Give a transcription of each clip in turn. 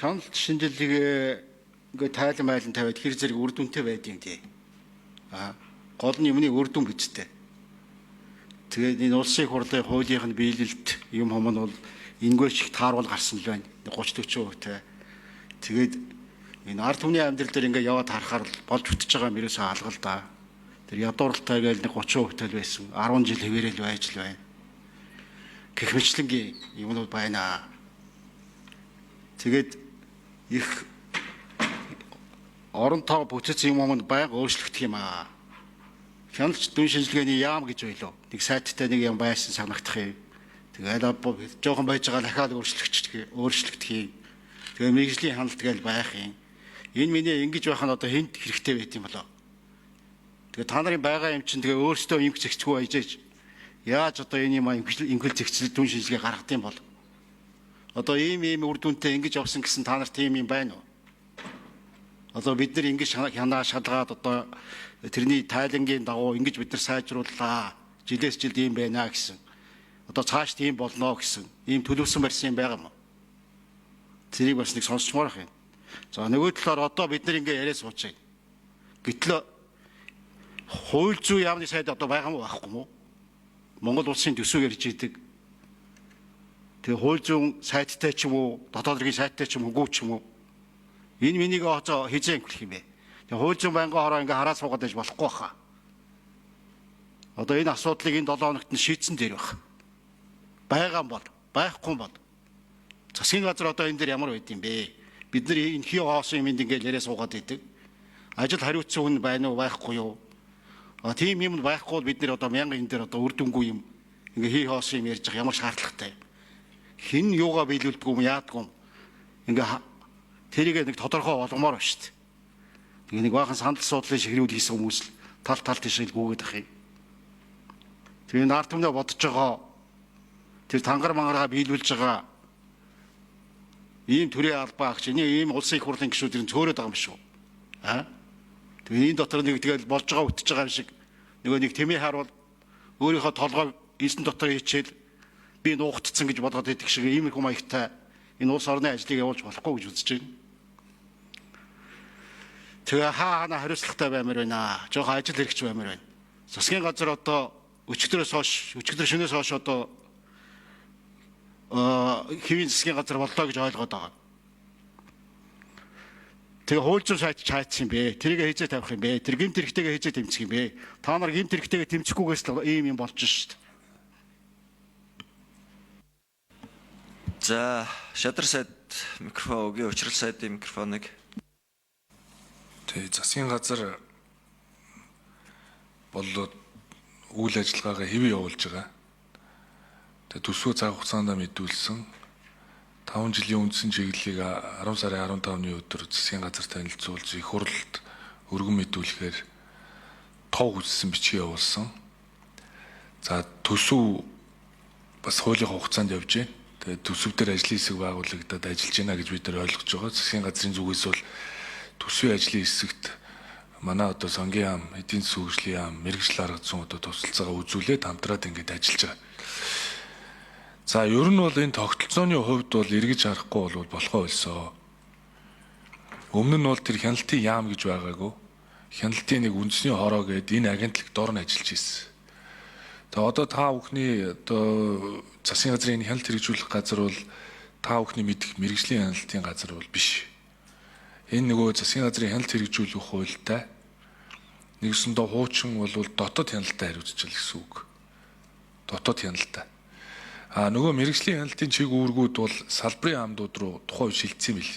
хяналт шинжилгээ ингээд тайлан майлан тавиад хэр зэрэг үр дүнтэй байдгийг тий. Гол нь юмны үр дүн бидтэй. Тэгээд энэ улсын хурлын хуулийнх нь биелэлт юм хом нь бол энэгээр их тааруул гарсан л байна. 30-40%-тай. Тэгээд энэ ард түмний амьдрал дээр ингээд яваад харахаар болж бүтэж байгаа юм ерөөсөө алга л да. Тэр ядууралтай гээл 30%-тай л байсан. 10 жил хэвээрэл байж л байна. Гэх мэтлэнгийн юмнууд байна. Тэгээд их орон тоо бүтэц юм юмд байнга өөрчлөгдөх юм аа. Хяналт дүн шинжилгээний яам гэж байлоо. Нэг сайттай нэг юм байсан санагдах юм. Тэгээд жоохон байж байгаа дахиад өөрчлөгдөх юм. Тэгээд мэргэжлийн хяналт гээл байх юм. Энэ миний ингэж байх нь одоо хэнд хэрэгтэй байт юм болоо. Тэгээд та нарын байгаа юм чинь тэгээ өөрсдөө имх зэгцгүй байжээж яаж одоо энэ юм имхэл зэгцэл дүн шинжилгээ гаргад юм бол. Одоо ийм үр дүнтэй ингэж явсан гэсэн та нарт тийм юм байна уу? Одоо бид нар ингэж хянаа шалгаад одоо тэрний тайлангийн дагуу ингэж бид нар сайжрууллаа. Жилээс жилд ийм байна гэсэн. Одоо цааш тийм болно гэсэн. Ийм төлөвсөн барьсан юм байгаа юм уу? Тэрийг бас нэг сонсчмоор ах юм. За нөгөө талаар одоо бид нар ингэ яриа сууж байна. Гэтэл хууль зүйн яамны сайд одоо байгаа мó байхгүй мó? Монгол улсын төсөв ярьж идэг. Тэгээ хууль зүйн сайттай ч юм уу, дотоод хэргийн сайттай ч юм уу, үгүй ч юм уу. Энэ минийг оцоо хизээ өнгөлөх юм бэ. Тэгээ хууль зүйн байнгын хороо ингээ хараа суугаад байж болохгүй хаа. Одоо энэ асуудлыг энэ 7 хоногт нь шийдсэн дээр байх. Байгаа бол, байхгүй бол. Засгийн газар одоо энэ дээр ямар байд юм бэ? Бид нар энэ хий хоосон юм ингээ яриа суугаад идэг. Ажил хариуцсан хүн байна уу, байхгүй юу? Тийм юм байхгүй бол бид нар одоо мянга энэ дээр одоо үр дүнгүй юм ингээ хий хоосон юм ярьж байгаа ямар шаардлагатай. Хин юугаа биелүүлдэг юм яадгүй юм. Ингээ тэрийг нэг тодорхой олгомоор байна шүү дээ. Тэгээ нэг баахан сандал суудлын шигрүүд хийсэн хүмүүс л тал тийшээ гүгээд ах юм. Тэгээ нарт өмнө бодож байгаа тэр тангар мангараа биелүүлж байгаа ийм төрийн албаа агч ийм улсын их хурлын гишүүд энэ цөөрөд байгаа юм шүү. Тэгээ энэ дотор нэг тэгэл болж байгаа үтж байгаа юм шиг нөгөө нэг тэмээ харуул өөрийнхөө толгой эзэн дотор хичээл би нуугдцсан гэж бодоод идэх шиг иймэрхүү маягтай энэ улс орны ажлыг явуулж болохгүй гэж үзэж байна. Тэгээ хаана хариуцлагатай баймаар байна. Жохон ажил хэрэгч баймаар байна. Засгийн газар одоо өчигдрөөс шөнөөс хойш одоо хэвийн засгийн газар боллоо гэж ойлгоод байгаа. Тэгээ хууль зүйн сайт чаацсан юм бэ. Тэрийг хийжээ тавих юм бэ. Тэр гэмт хэрэгтэйгээ хийжээ тэмцэх юм бэ. Та нар гэмт хэрэгтэйгээ тэмцэхгүйгээс л ийм юм болж шít. За, шадар сайд микрофон өгье, учрал сайдын микрофоныг. Тэгээ засгийн газар болоод үйл ажиллагаагаа хэвээ явуулж байгаа. Тэгээ төсвөө цаг хугацаанд мэдүүлсэн 5 жилийн үндсэн чиглэлийг 10 сарын 15-ны өдөр засгийн газар танилцуулж их хурлд өргөн мэдүүлэхээр тов үзсэн бичиг явуулсан. За төсөв бас хуулийн хугацаанд явж байна. Тэгээд төсөв дээр ажлын хэсэг байгуулагдаад ажиллаж байна гэж бид нар ойлгож байгаа. Засгийн газрын зүгээс бол төсвийн ажлын хэсэгт манай одоо сангийн яам, эдийн засгийн хөгжлийн яам, мэргэжил арга зүйн одоо тусалцаагаа үзүүлээд хамтраад ингэж ажиллаж байгаа. За ер нь бол энэ тогтолцооны хувьд бол эргэж харахгүй бол болохоо болсон. Өмнө нь бол тэр хяналтын яам гэж байгаагүй. Хяналтын нэг үндэсний хороо гэдэг энэ агентлаг дор нь ажиллаж ирсэн. За одоо та бүхний одоо засгийн газрын хяналт хэрэгжүүлэх газар бол та бүхний мэдих мэргэжлийн хяналтын газар бол биш. Энэ нөгөө засгийн газрын хяналт хэрэгжүүлэх хуультай нэгсэндээ хуучин бол дотоод хяналттай хариуцчихл гэсэн үг. Дотоод хяналттай. Нөгөө мэргэжлийн хяналтын чиг үүргүүд бол салбарын яамдууд руу тухайн үе шилжсэн бил.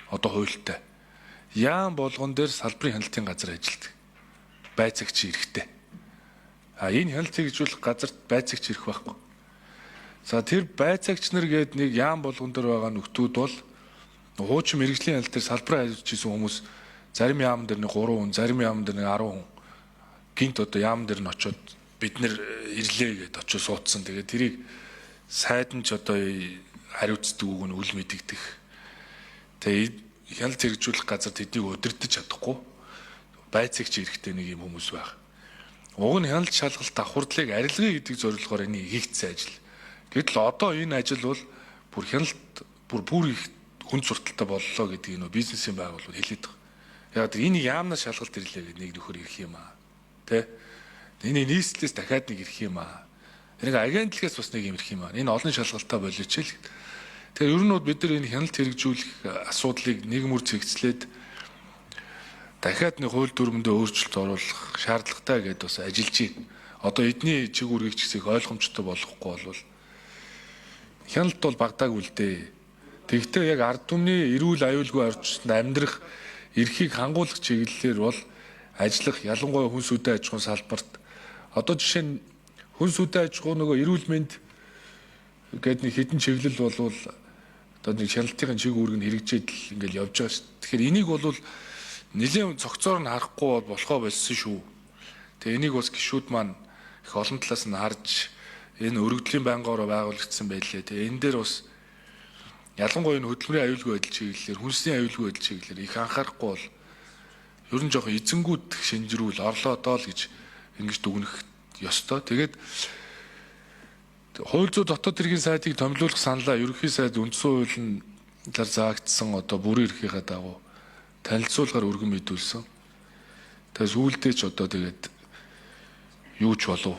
Одоо хуультай. Яам болгон дээр салбарын хяналтын газар ажилладаг. Байцаагч эрэхтэй. Энэ хяналт хэрэгжүүлэх газарт байцаагч ирэх байхгүй. За тэр байцаагч нар гээд нэг яам болгон дээр байгаа нөхдүүд бол хуучин мэргэжлийн хяналт дээр салбараа ажиллаж исэн хүмүүс зарим яам дээр нэг 3 хүн, зарим яам дээр нэг 10 хүн гинт одоо яам дээр нь очиод бид нэр ирлээ гэдээ очиж суудсан. Тэгээд тэрийг сайд нь ч одоо хариуцдаг үг нь үл мэдэгдэх. Тэгээд хяналт хэрэгжүүлэх газар тэднийг удирдах чадахгүй байцаагч эрэхтэй нэг юм хүмүүс байх. Уг нь хяналт шалгалт давхардлыг арилгая гэдэг зорилгоор энэ хийгдсэн ажил. Гэтэл одоо энэ ажил бол бүр хяналт бүр их хүн сурталтай боллоо гэдгийг нөө бизнесийн байгууллагууд хэлээд байгаа. Яг тэр энийг яамнаас шалгалт ирлээ гэдэг нэг нөхөр ирэх юм аа. Тэ? Энэ нийслэлээс дахиад нэг ирэх юм аа. Энийг агентлагаас бас нэг юм ирэх юм аа. Энэ олон шалгалтаа болооч л. Тэгэхээр ер нь бид нар энэ хяналт хэрэгжүүлэх асуудлыг нийгмөр зэгцлээд дахиад нэг хууль дүрмэндээ өөрчлөлт оруулах шаардлагатай гэдээ бас ажиллаж байна. Одоо эдний чиг үүргийг ч гэсэн ойлгомжтой болохгүй болвол хяналт бол багтаагүй л дээ. Тэгвэл яг ард түмний эрүүл аюулгүй орчинд амьдрах эрхийг хангуулах чиглэлээр бол ажиллах ялангуяа хүнс үдэ аж ахуйн салбарт одоо жишээ нь хүнс үдэ аж ахуй нөгөө эрүүл мэнд гэдэг нэг хэдэн чиглэл болвол одоо нэг хяналтын чиг үүрэг нь хэрэгжээд л ингээл явж байгаа шүү. Тэгэхээр энийг бол нэлийн цогцоор нь харахгүй болохоо болсон шүү. Тэгээ энийг бас гишүүд маань их олон талаас нь харж энэ өргөдлийн байнгаараа байгуулагдсан байлээ. Тэгээ энэ дээр бас ялангуяа энэ хөдөлмөрийн аюулгүй байдал чиглэлээр хүнсний аюулгүй байдал чиглэлээр их анхаарахгүй бол ер нь жоохон эзэнгүүд шинжрүүл орлоодоо л гэж ингэж дүгнэх ёстой. Тэгээд хууль зүйн дотоод хэргийн сайдыг томилуулах саналаа ерөнхий сайд үндсэн хуулийн талаар заагдсан одоо бүрэн эрхийнхаа дагуу танилцуулгаар өргөн мэдүүлсэн. Тэгээд сүүлдээ ч одоо тэгээд юу ч болов.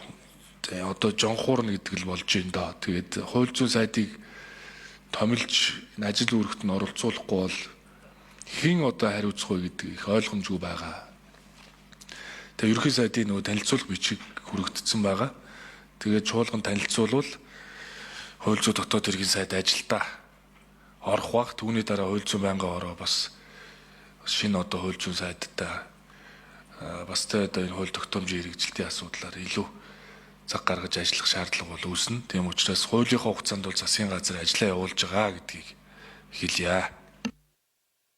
Тэгээ одоо жонхуурна гэдэг л болж байна доо. Тэгээд хууль зүйн сайдыг томилж энэ ажил үүрэгт нь оролцуулахгүй бол хэн одоо хариуцах вэ гэдэг их ойлгомжгүй байгаа. Тэгээ ерөнхий сайдын нөгөө танилцуулга бичиг хүрэгдсэн байгаа. Тэгээд чуулган танилцуулвал хууль зүйн дотоод хэргийн сайд ажилдаа орох бах. Түүний дараа хууль зүйн байнгын ороо бас шинэ одоо хууль зүйн сайдтай бас тэ одоо энэ хууль тогтоомжийн хэрэгжилтийн асуудлаар илүү цаг гаргаж ажиллах шаардлага бол үүснэ. Тийм учраас хуулийнхаа хугацаанд бол засгийн газар ажиллаа явуулж байгаа гэдгийг хэлье.